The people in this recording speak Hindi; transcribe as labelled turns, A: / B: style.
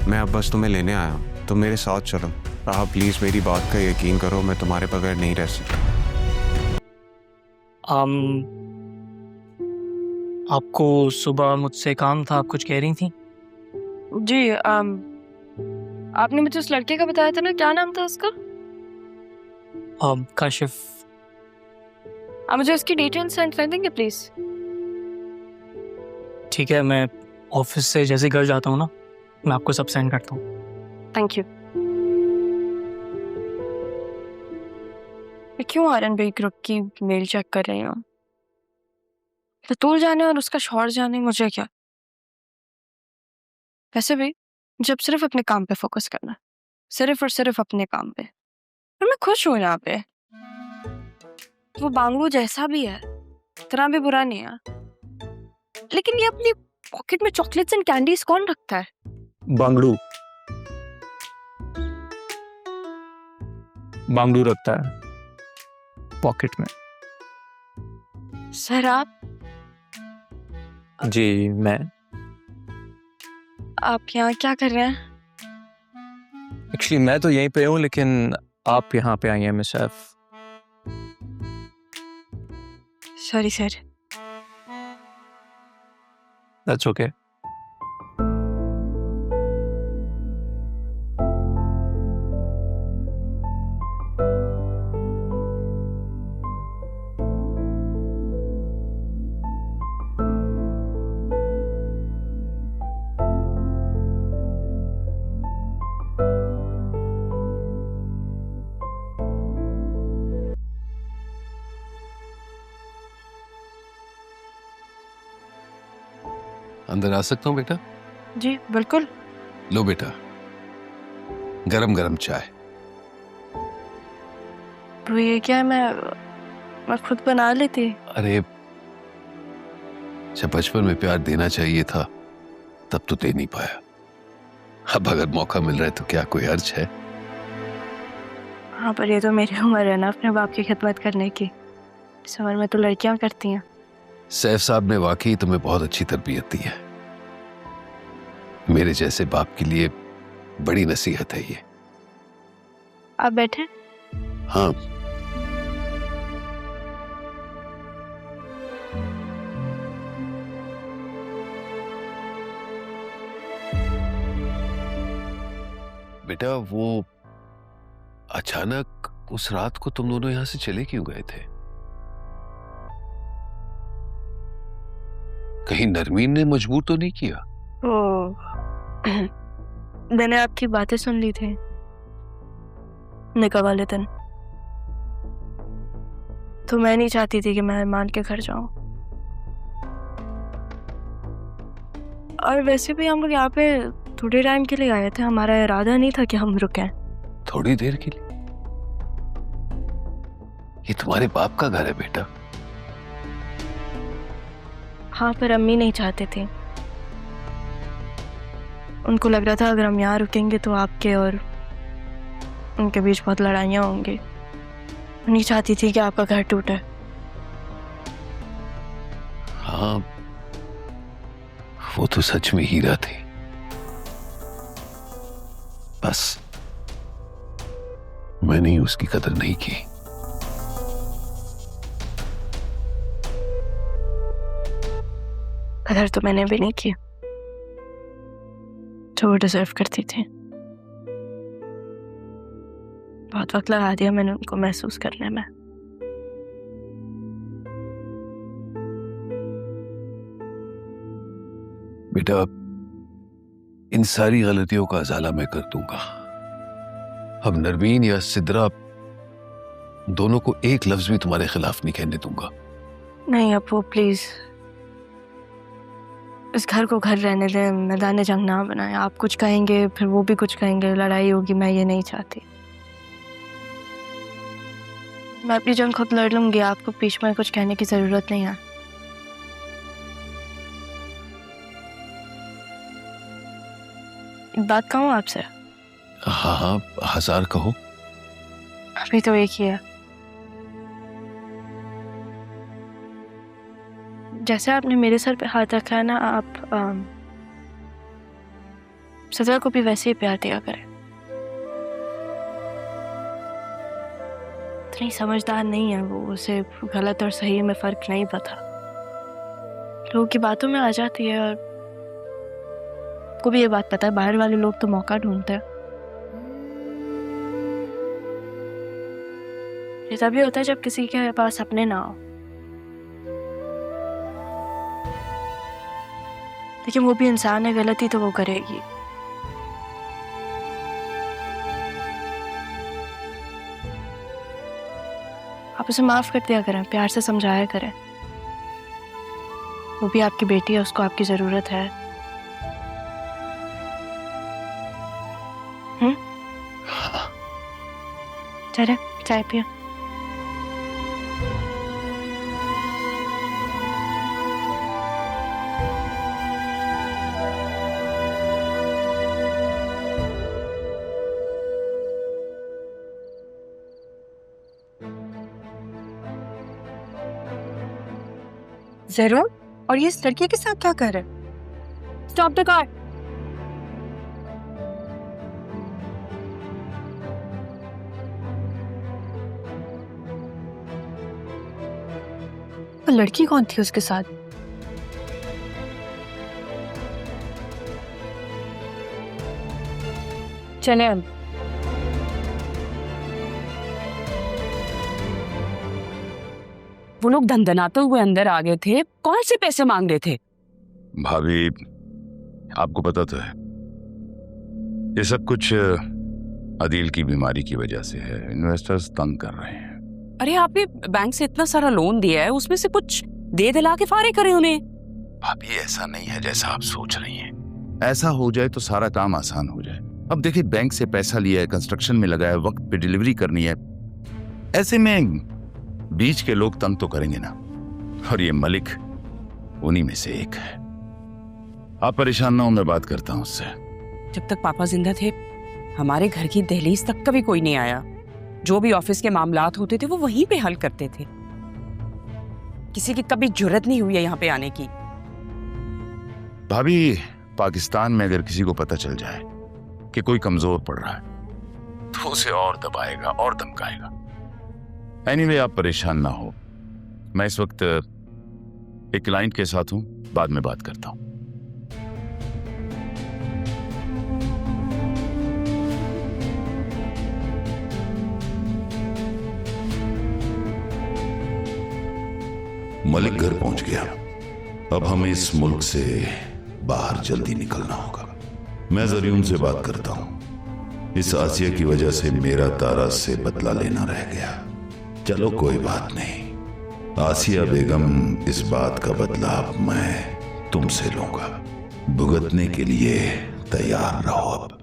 A: मैं अब बस तुम्हें लेने आया हूँ, तुम मेरे साथ चलो। आप प्लीज़ मेरी बात का यकीन करो, मैं तुम्हारे बगैर नहीं रह सकता।
B: आपको सुबह मुझसे काम था, आप कुछ कह रही थी?
C: जी आपने मुझे उस लड़के का बताया था ना, क्या नाम था उसका?
B: काशिफ।
C: आप मुझे उसकी डिटेल्स सेंड कर देंगे प्लीज?
B: ठीक है, मैं ऑफिस से जैसे घर जाता हूँ ना, मैं आपको सब सेंड करता हूँ।
C: Thank you. मैं क्यों आर्यन भाई ग्रुप की मेल चेक कर रही हूँ? बतूल जाने और उसका शौहर जाने, मुझे क्या। वैसे भी जब सिर्फ अपने काम पे फोकस करना, सिर्फ और सिर्फ अपने काम पे, और मैं खुश हूँ यहाँ पे। वो बांगलू जैसा भी है, इतना भी बुरा नहीं है, लेकिन ये अपनी पॉकेट में चॉकलेट्स एंड कैंडीज कौन रखता है?
B: बांगड़ू रखता है पॉकेट में।
C: सर आप
B: जी, मैं
C: यहाँ क्या कर रहे हैं?
B: एक्चुअली मैं तो यहीं पे हूँ, लेकिन आप यहाँ पे आई हैं miss F.
C: Sorry sir.
B: That's okay.
D: अंदर आ सकता हूँ बेटा?
C: जी बिल्कुल।
D: लो बेटा, गरम गरम चाय।
C: तो ये क्या है, मैं खुद बना लेती।
D: अरे जब बचपन में प्यार देना चाहिए था तब तो दे नहीं पाया। अब अगर मौका मिल रहा है तो क्या कोई अर्ज है?
C: हाँ, पर ये तो मेरी उम्र है ना अपने बाप की खिदमत करने की। इस उम्र में तो लड़कियां करती हैं।
D: सैफ साहब ने वाकई तुम्हें बहुत अच्छी तरबियत दी है। मेरे जैसे बाप के लिए बड़ी नसीहत है ये।
C: आप बैठे।
D: हाँ, बेटा वो अचानक उस रात को तुम दोनों यहां से चले क्यों गए थे? कहीं नरमीन ने मजबूर तो नहीं किया?
C: ओ मैंने आपकी बातें सुन ली थी निकाह वाले दिन, तो मैं नहीं चाहती थी कि मैं मान के घर जाऊं। और वैसे भी हम लोग यहाँ पे थोड़े टाइम के लिए आए थे, हमारा इरादा नहीं था कि हम रुकें।
D: थोड़ी देर के लिए? ये तुम्हारे बाप का घर है बेटा।
C: हाँ, पर अम्मी नहीं चाहते थे। उनको लग रहा था अगर हम यहाँ रुकेंगे तो आपके और उनके बीच बहुत लड़ाइयाँ होंगी। नहीं चाहती थी कि आपका घर टूटे।
D: हाँ, वो तो सच में हीरा थे। बस मैंने ही उसकी कदर नहीं की।
C: कदर तो मैंने भी नहीं की जो वो डिजर्व करती थी। बहुत वक्त लगा दिया मैंने उनको महसूस करने में।
D: बेटा इन सारी गलतियों का अजाला मैं कर दूंगा। अब नरमीन या सिद्रा दोनों को एक लफ्ज भी तुम्हारे खिलाफ नहीं कहने दूंगा।
C: नहीं अपू प्लीज, इस घर को घर रहने दें, मैदान जंग ना बनाए। आप कुछ कहेंगे फिर वो भी कुछ कहेंगे, लड़ाई होगी, मैं ये नहीं चाहती। मैं अपनी जंग खुद लड़ लूंगी, आपको बीच में कुछ कहने की जरूरत नहीं है। एक बात कहूँ आपसे?
D: हाँ हाँ, हजार कहो।
C: अभी तो एक ही है। जैसे आपने मेरे सर पे हाथ रखा है ना, सिद्रा को भी वैसे ही प्यार दिया करे। इतनी समझदार नहीं है वो, उसे गलत और सही में फर्क नहीं पता। लोगों की बातों में आ जाती है, और को भी ये बात पता है बाहर वाले लोग तो मौका ढूंढते हैं। ये तभी होता है जब किसी के पास अपने ना हो। लेकिन वो भी इंसान है, गलती तो वो करेगी। आप उसे माफ कर दिया करें, प्यार से समझाया करें। वो भी आपकी बेटी है, उसको आपकी जरूरत है। चले चाय पिया। जरूर। और ये इस लड़की के साथ क्या कर रहे हैं? Stop the car. वो लड़की कौन थी उसके साथ? चले हम।
E: वो लोग धंधनाते हुए अंदर आ गए थे, कौन से पैसे मांग रहे थे?
F: भाभी, आपको पता तो है ये सब कुछ अदील की बीमारी की वजह से है। इन्वेस्टर्स तंग कर रहे हैं।
E: अरे आपने बैंक से इतना सारा लोन दिया है, उसमें से कुछ दे दिला के फारे करे उन्हें।
F: भाभी, ऐसा नहीं है जैसा आप सोच रही हैं। ऐसा हो जाए तो सारा काम आसान हो जाए। अब देखिए, बैंक से पैसा लिया है, कंस्ट्रक्शन में लगाया है, वक्त पे डिलीवरी करनी है। ऐसे में बीच के लोग तंग तो करेंगे ना, और ये मलिक उन्हीं में से एक है। आप परेशान ना हो, मैं बात करता हूं उससे।
E: जब तक पापा जिंदा थे हमारे घर की दहलीज तक कभी कोई नहीं आया। जो भी ऑफिस के मामलात होते थे वो वहीं पे हल करते थे। किसी की कभी जुर्रत नहीं हुई है यहाँ पे आने की।
F: भाभी, पाकिस्तान में अगर किसी को पता चल जाए कि कोई कमजोर पड़ रहा है तो उसे और दबाएगा और धमकाएगा। एनीवे, आप परेशान ना हो। मैं इस वक्त एक क्लाइंट के साथ हूं, बाद में बात करता हूं।
G: मलिक घर पहुंच गया। अब हमें इस मुल्क से बाहर जल्दी निकलना होगा। मैं जरियम से बात करता हूं। इस आसिया की वजह से मेरा तारा से बदला लेना रह गया। चलो कोई बात नहीं, आसिया बेगम, इस बात का बदला अब मैं तुमसे लूंगा। भुगतने के लिए तैयार रहो। अब